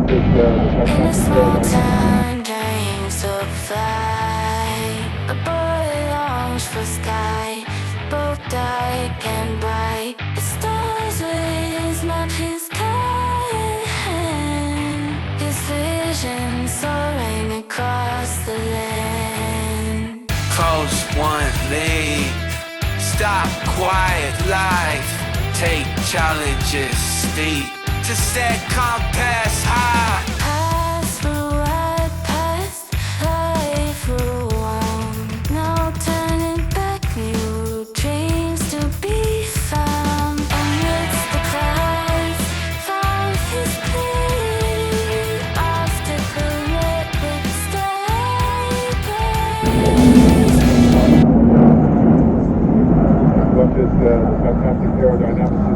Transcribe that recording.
In a small town, dreams of flight. A boy longs for sky, both dark and bright. The stars with not his kind. His vision soaring across the land. Cross one leg, stop quiet life. Take challenges steep to set compass high. Pass through wide paths, life through one. No turning back, new dreams to be found. Amidst the clouds, found his plea. Obstacle met with stable. What is the fantastic aerodynamics